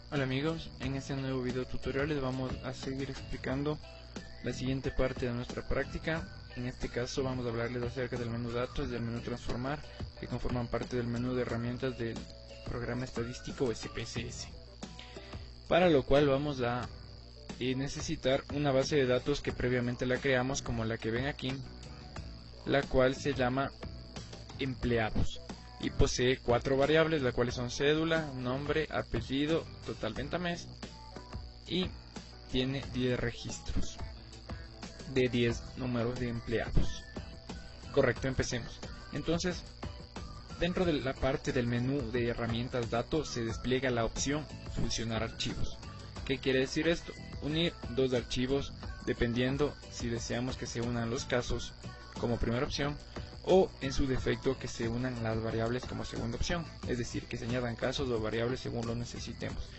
Hola amigos, en este nuevo video tutorial les vamos a seguir explicando la siguiente parte de nuestra práctica. En este caso vamos a hablarles acerca del menú datos y del menú transformar, que conforman parte del menú de herramientas del programa estadístico SPSS. Para lo cual vamos a necesitar una base de datos que previamente la creamos, como la que ven aquí, la cual se llama empleados y posee 4 variables, las cuales son cédula, nombre, apellido, total venta mes, y tiene 10 registros de 10 números de empleados. Correcto, empecemos. Entonces, dentro de la parte del menú de herramientas datos se despliega la opción fusionar archivos. ¿Qué quiere decir esto? Unir dos archivos dependiendo si deseamos que se unan los casos como primera opción, o en su defecto que se unan las variables como segunda opción, es decir, que se añadan casos o variables según lo necesitemos.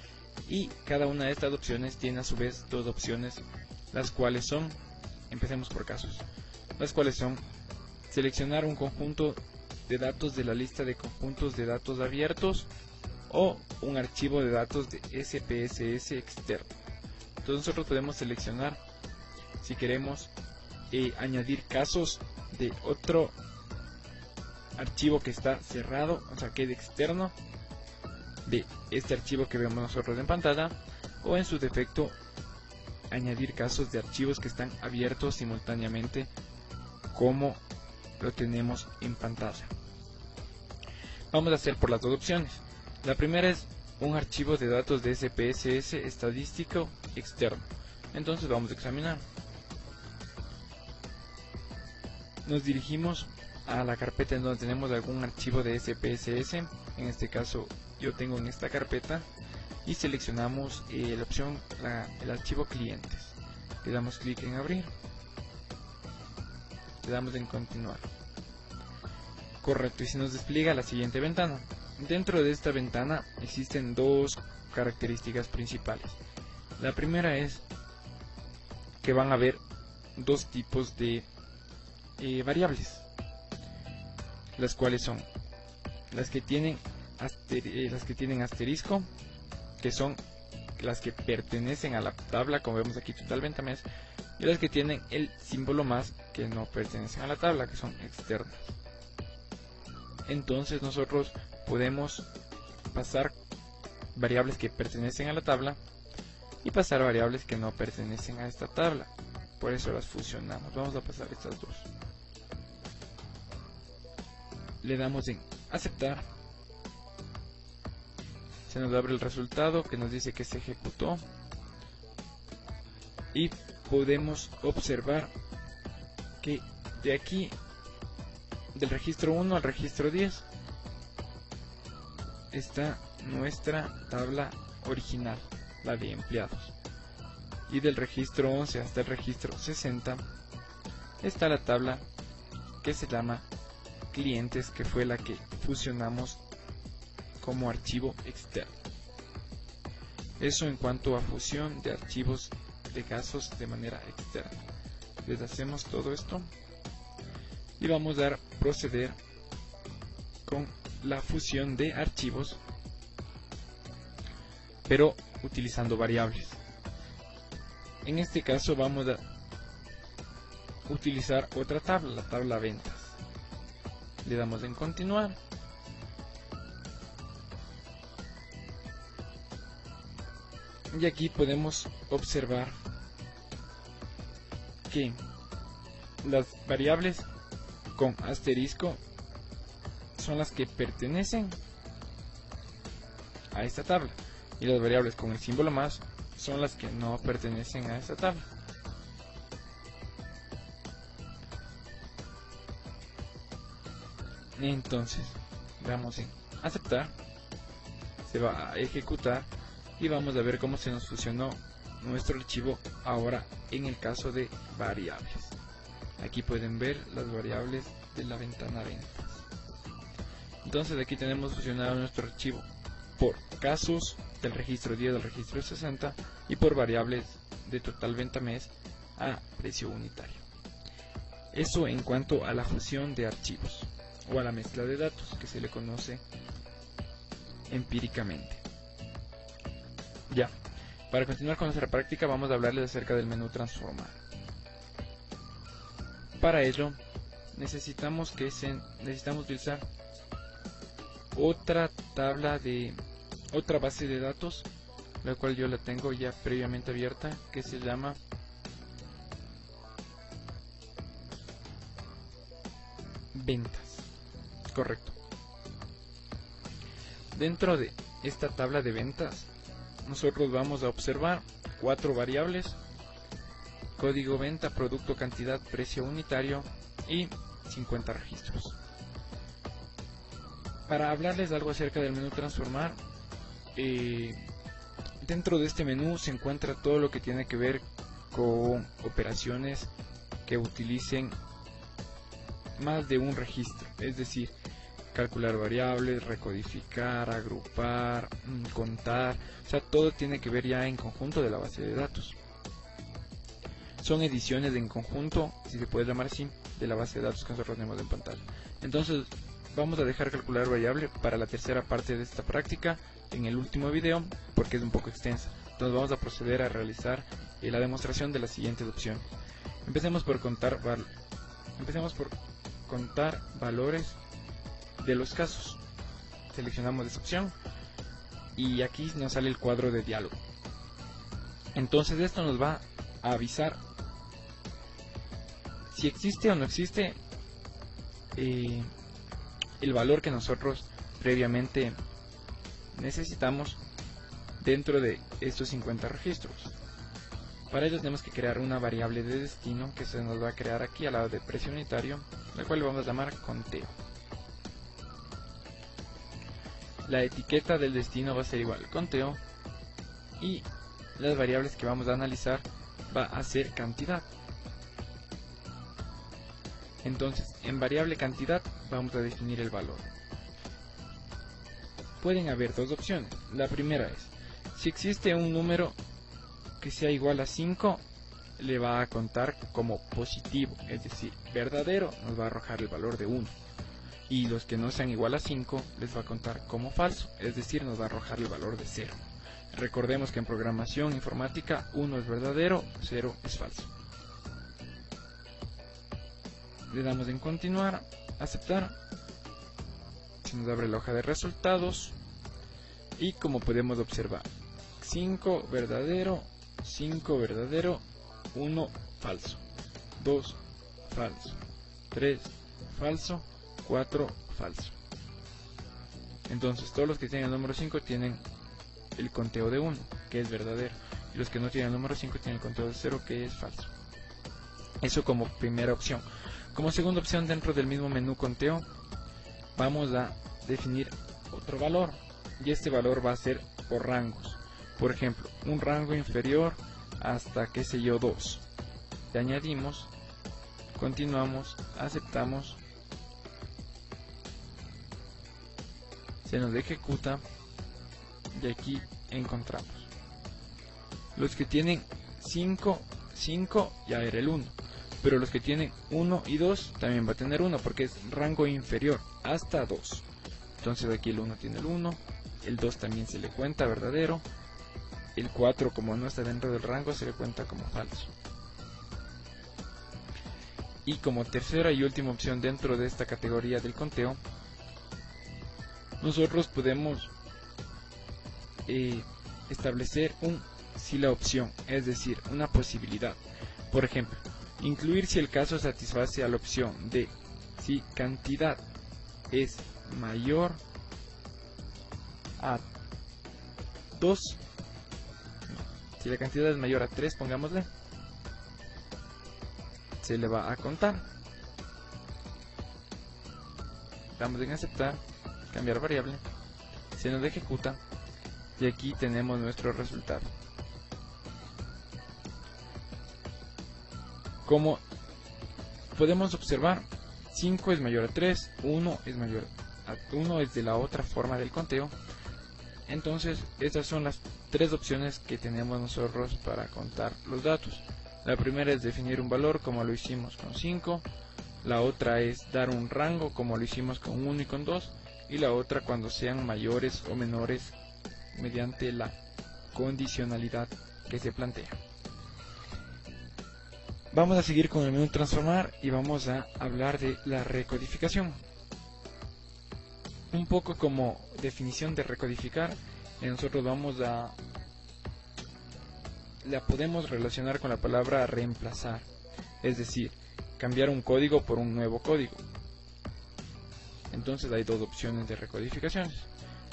Y cada una de estas opciones tiene a su vez dos opciones, las cuales son, empecemos por casos, las cuales son seleccionar un conjunto de datos de la lista de conjuntos de datos abiertos o un archivo de datos de SPSS externo. Entonces nosotros podemos seleccionar si queremos añadir casos de otro archivo que está cerrado, o sea que es externo de este archivo que vemos nosotros en pantalla, o en su defecto añadir casos de archivos que están abiertos simultáneamente como lo tenemos en pantalla. Vamos a hacer por las dos opciones. La primera es un archivo de datos de SPSS estadístico externo. Entonces vamos a examinar. Nos dirigimos a la carpeta en donde tenemos algún archivo de SPSS. En este caso yo tengo en esta carpeta, y seleccionamos la opción el archivo clientes. Le damos clic en abrir, le damos en continuar. Correcto, y se nos despliega la siguiente ventana. Dentro de esta ventana existen dos características principales. La primera es que van a haber dos tipos de variables, las cuales son las que tienen asterisco, que son las que pertenecen a la tabla, como vemos aquí total venta mes, y las que tienen el símbolo más, que no pertenecen a la tabla, que son externas. Entonces nosotros podemos pasar variables que pertenecen a la tabla y pasar variables que no pertenecen a esta tabla, por eso las fusionamos. Vamos a pasar estas dos. Le damos en aceptar, se nos abre el resultado que nos dice que se ejecutó, y podemos observar que de aquí, del registro 1 al registro 10, está nuestra tabla original, la de empleados, y del registro 11 hasta el registro 60 está la tabla que se llama clientes, que fue la que fusionamos como archivo externo. Eso en cuanto a fusión de archivos de casos de manera externa. Deshacemos todo esto y vamos a proceder con la fusión de archivos, pero utilizando variables. En este caso vamos a utilizar otra tabla, la tabla ventas. Le damos en continuar, y aquí podemos observar que las variables con asterisco son las que pertenecen a esta tabla, y las variables con el símbolo más son las que no pertenecen a esta tabla. Entonces damos en aceptar, se va a ejecutar y vamos a ver cómo se nos fusionó nuestro archivo ahora en el caso de variables. Aquí pueden ver las variables de la ventana ventas. Entonces aquí tenemos fusionado nuestro archivo por casos del registro 10 al registro 60 y por variables de total venta mes a precio unitario. Eso en cuanto a la fusión de archivos o a la mezcla de datos, que se le conoce empíricamente. Ya, para continuar con nuestra práctica vamos a hablarles acerca del menú transformar. Para ello necesitamos utilizar otra base de datos, la cual yo la tengo ya previamente abierta, que se llama ventas. Correcto. Dentro de esta tabla de ventas nosotros vamos a observar 4 variables: código venta, producto, cantidad, precio unitario y 50 registros. Para hablarles algo acerca del menú transformar, dentro de este menú se encuentra todo lo que tiene que ver con operaciones que utilicen más de un registro, es decir, calcular variables, recodificar, agrupar, contar, o sea, todo tiene que ver ya en conjunto de la base de datos. Son ediciones en conjunto, si se puede llamar así, de la base de datos que nosotros tenemos en pantalla. Entonces vamos a dejar calcular variable para la tercera parte de esta práctica en el último video, porque es un poco extensa. Entonces vamos a proceder a realizar la demostración de las siguientes opciones. Empecemos por contar valores de los casos. Seleccionamos esa opción y aquí nos sale el cuadro de diálogo. Entonces esto nos va a avisar si existe o no existe el valor que nosotros previamente necesitamos dentro de estos 50 registros. Para ello tenemos que crear una variable de destino que se nos va a crear aquí al lado de precio unitario, la cual le vamos a llamar conteo. La etiqueta del destino va a ser igual conteo y las variables que vamos a analizar va a ser cantidad. Entonces, en variable cantidad vamos a definir el valor. Pueden haber dos opciones. La primera es, si existe un número que sea igual a 5, le va a contar como positivo, es decir, verdadero, nos va a arrojar el valor de 1. Y los que no sean igual a 5 les va a contar como falso, es decir, nos va a arrojar el valor de 0. Recordemos que en programación informática 1 es verdadero, 0 es falso. Le damos en continuar, aceptar, se nos abre la hoja de resultados y como podemos observar, 5 verdadero, 5 verdadero, 1 falso, 2 falso, 3 falso, 4 falso. Entonces todos los que tienen el número 5 tienen el conteo de 1, que es verdadero, y los que no tienen el número 5 tienen el conteo de 0, que es falso. Eso como primera opción. Como segunda opción, dentro del mismo menú conteo vamos a definir otro valor, y este valor va a ser por rangos. Por ejemplo, un rango inferior hasta, qué sé yo, 2. Le añadimos, continuamos, aceptamos, se nos ejecuta y aquí encontramos los que tienen 5 ya era el 1, pero los que tienen 1 y 2 también va a tener 1 porque es rango inferior hasta 2. Entonces aquí el 1 tiene el 1, el 2 también se le cuenta verdadero, el 4 como no está dentro del rango se le cuenta como falso. Y como tercera y última opción dentro de esta categoría del conteo, nosotros podemos establecer si la opción, es decir, una posibilidad. Por ejemplo, incluir si el caso satisface a la opción de si cantidad es mayor a 2, si la cantidad es mayor a 3, pongámosle, se le va a contar. Damos en aceptar, cambiar variable, se nos ejecuta y aquí tenemos nuestro resultado. Como podemos observar, 5 es mayor a 3, 1 es mayor a 1 es de la otra forma del conteo. Entonces estas son las tres opciones que tenemos nosotros para contar los datos. La primera es definir un valor como lo hicimos con 5, la otra es dar un rango como lo hicimos con 1 y con 2, y la otra cuando sean mayores o menores mediante la condicionalidad que se plantea. Vamos a seguir con el menú transformar y vamos a hablar de la recodificación. Un poco como definición de recodificar, nosotros la podemos relacionar con la palabra reemplazar, es decir, cambiar un código por un nuevo código. Entonces hay dos opciones de recodificaciones.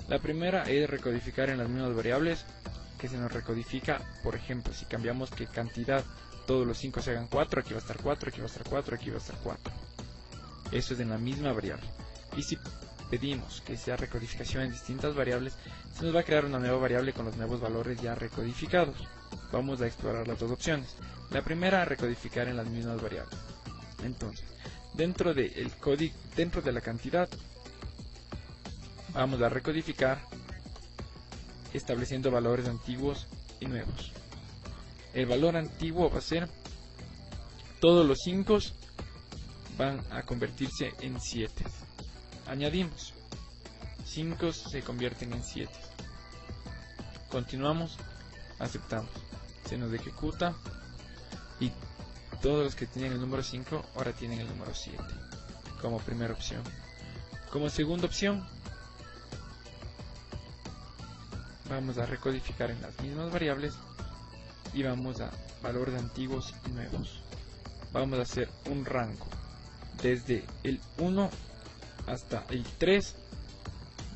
La primera es recodificar en las mismas variables, que se nos recodifica, por ejemplo, si cambiamos que cantidad, todos los 5 se hagan 4, aquí va a estar 4, aquí va a estar 4, aquí va a estar 4. Eso es en la misma variable. Y si pedimos que sea recodificación en distintas variables, se nos va a crear una nueva variable con los nuevos valores ya recodificados. Vamos a explorar las dos opciones. La primera, recodificar en las mismas variables. Entonces, dentro de la cantidad, vamos a recodificar estableciendo valores antiguos y nuevos. El valor antiguo va a ser todos los 5 van a convertirse en 7. Añadimos 5 se convierten en 7. Continuamos, aceptamos. Se nos ejecuta y todos los que tenían el número 5 ahora tienen el número 7 como primera opción. Como segunda opción, vamos a recodificar en las mismas variables y vamos a valores antiguos y nuevos. Vamos a hacer un rango desde el 1 hasta el 3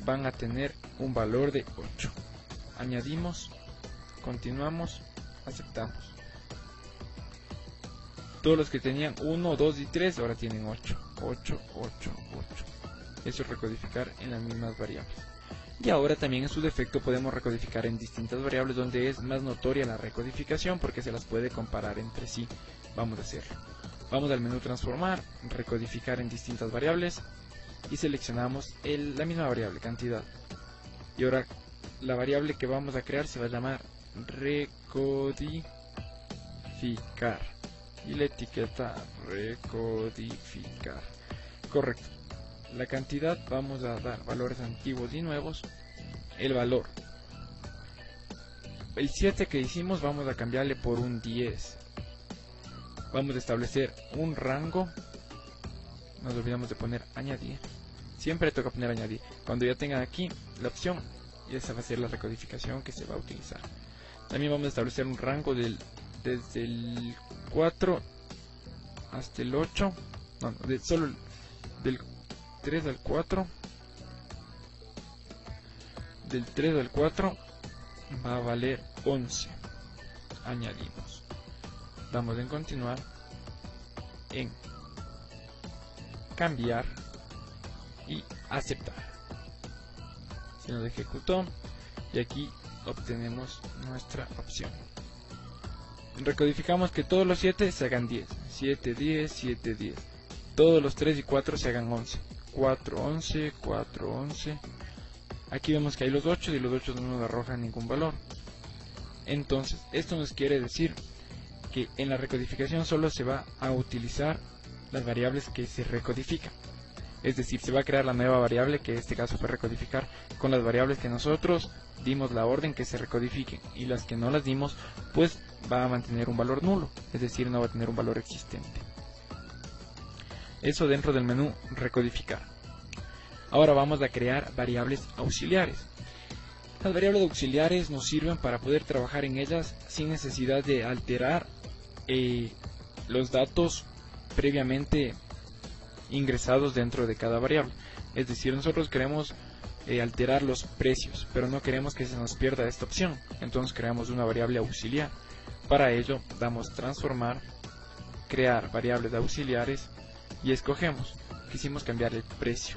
van a tener un valor de 8. Añadimos, continuamos, aceptamos. Todos los que tenían 1, 2 y 3 ahora tienen 8. 8, 8, 8. Eso es recodificar en las mismas variables. Y ahora también en su defecto podemos recodificar en distintas variables donde es más notoria la recodificación porque se las puede comparar entre sí. Vamos a hacerlo. Vamos al menú transformar, recodificar en distintas variables y seleccionamos la misma variable, cantidad. Y ahora la variable que vamos a crear se va a llamar recodificar. Y la etiqueta recodificar. Correcto. La cantidad vamos a dar valores antiguos y nuevos. El valor. El 7 que hicimos vamos a cambiarle por un 10. Vamos a establecer un rango. Nos olvidamos de poner añadir. Siempre toca poner añadir. Cuando ya tengan aquí la opción, esa va a ser la recodificación que se va a utilizar. También vamos a establecer un rango desde el 4 hasta el 8. No, solo del 3 al 4. Del 3 al 4 va a valer 11. Añadimos. Damos en continuar, en cambiar y aceptar. Se nos ejecutó y aquí obtenemos nuestra opción. Recodificamos que todos los 7 se hagan 10. 7, 10, 7, 10. Todos los 3 y 4 se hagan 11. 4, 11, 4, 11. Aquí vemos que hay los 8 y los 8 no nos arrojan ningún valor. Entonces, esto nos quiere decir que en la recodificación solo se va a utilizar las variables que se recodifican. Es decir, se va a crear la nueva variable, que en este caso fue recodificar, con las variables que nosotros dimos la orden que se recodifiquen, y las que no las dimos, pues va a mantener un valor nulo, es decir, no va a tener un valor existente. Eso dentro del menú recodificar. Ahora vamos a crear variables auxiliares. Las variables auxiliares nos sirven para poder trabajar en ellas sin necesidad de alterar los datos previamente ingresados dentro de cada variable. Es decir, nosotros queremos alterar los precios, pero no queremos que se nos pierda esta opción. Entonces creamos una variable auxiliar. Para ello damos transformar, crear variables auxiliares y escogemos. Quisimos cambiar el precio.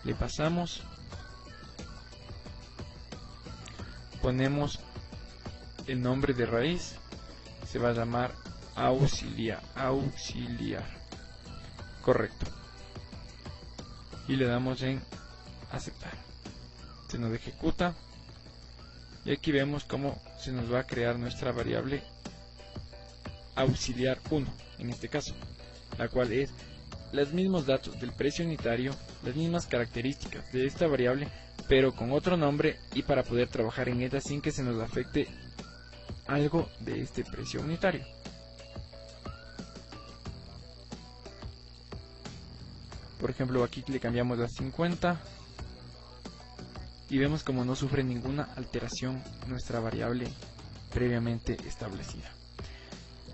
Le pasamos, ponemos el nombre de raíz, se va a llamar auxiliar. Correcto. Y le damos en aceptar. Se nos ejecuta y aquí vemos cómo se nos va a crear nuestra variable auxiliar 1 en este caso, la cual es los mismos datos del precio unitario, las mismas características de esta variable, pero con otro nombre, y para poder trabajar en ella sin que se nos afecte algo de este precio unitario. Por ejemplo, aquí le cambiamos a 50 y vemos como no sufre ninguna alteración nuestra variable previamente establecida.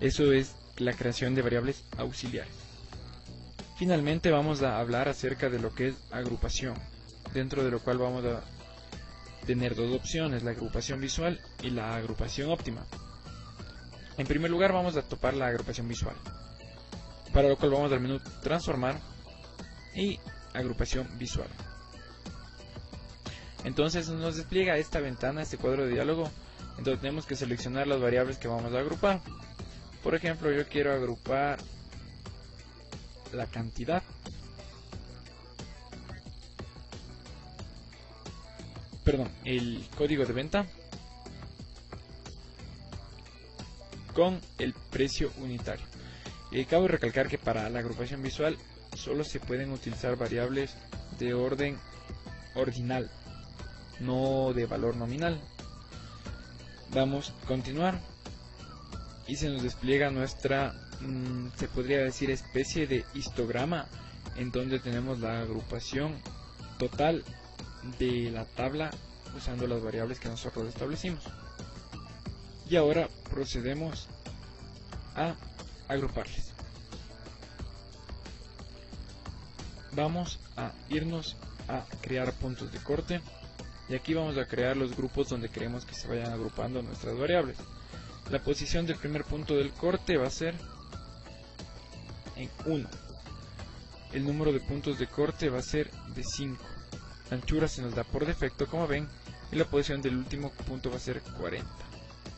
Eso es la creación de variables auxiliares. Finalmente vamos a hablar acerca de lo que es agrupación, dentro de lo cual vamos a tener dos opciones, la agrupación visual y la agrupación óptima. En primer lugar vamos a topar la agrupación visual, para lo cual vamos al menú transformar y agrupación visual. Entonces nos despliega esta ventana, este cuadro de diálogo, entonces tenemos que seleccionar las variables que vamos a agrupar. Por ejemplo, yo quiero agrupar la cantidad, el código de venta con el precio unitario. Cabe recalcar que para la agrupación visual solo se pueden utilizar variables de orden ordinal, no de valor nominal. Damos continuar y se nos despliega nuestra, se podría decir, especie de histograma, en donde tenemos la agrupación total de la tabla usando las variables que nosotros establecimos. Y ahora procedemos a agruparles. Vamos a irnos a crear puntos de corte y aquí vamos a crear los grupos donde queremos que se vayan agrupando nuestras variables. La posición del primer punto del corte va a ser en 1. El número de puntos de corte va a ser de 5. La anchura se nos da por defecto, como ven, y la posición del último punto va a ser 40.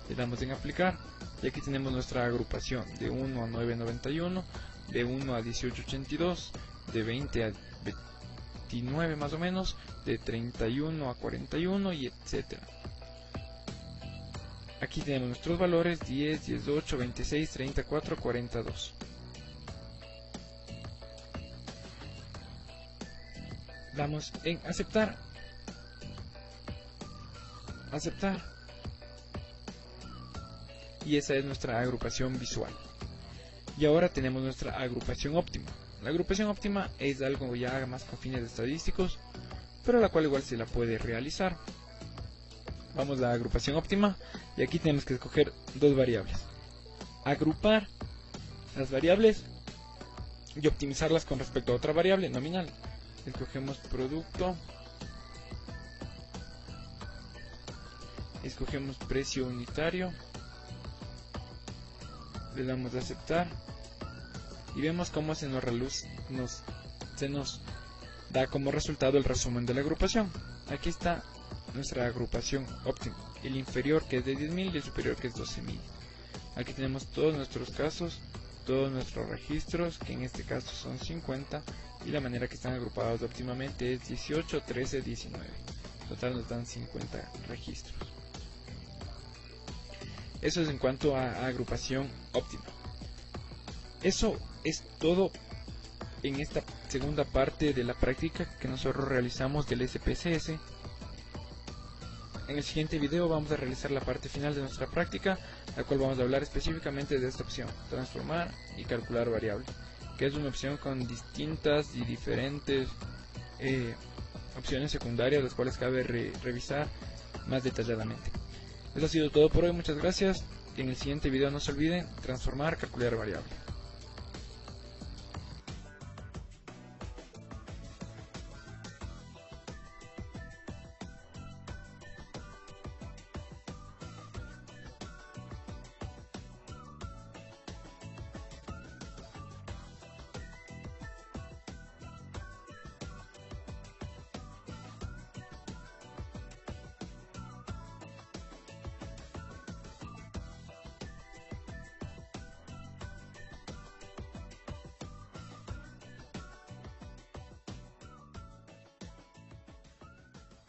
Le damos en aplicar y aquí tenemos nuestra agrupación de 1 a 991, de 1 a 1882, de 20 a 29 más o menos, de 31 a 41 y etcétera. Aquí tenemos nuestros valores 10, 18, 26, 34, 42. Damos en aceptar. Aceptar. Y esa es nuestra agrupación visual. Y ahora tenemos nuestra agrupación óptima. La agrupación óptima es algo ya más con fines estadísticos, pero la cual igual se la puede realizar. Vamos a la agrupación óptima y aquí tenemos que escoger dos variables. Agrupar las variables y optimizarlas con respecto a otra variable nominal. Escogemos producto, escogemos precio unitario, le damos a aceptar y vemos cómo se nos da como resultado el resumen de la agrupación. Aquí está nuestra agrupación óptima, el inferior que es de 10.000 y el superior que es 12.000. Aquí tenemos todos nuestros casos, todos nuestros registros, que en este caso son 50, y la manera que están agrupados óptimamente es 18, 13, 19. En total nos dan 50 registros. Eso es en cuanto a agrupación óptima. Eso es todo en esta segunda parte de la práctica que nosotros realizamos del SPSS. En el siguiente video vamos a realizar la parte final de nuestra práctica, la cual vamos a hablar específicamente de esta opción, transformar y calcular variable, que es una opción con distintas y diferentes opciones secundarias, las cuales cabe revisar más detalladamente. Eso ha sido todo por hoy, muchas gracias. En el siguiente video no se olviden transformar, calcular variable.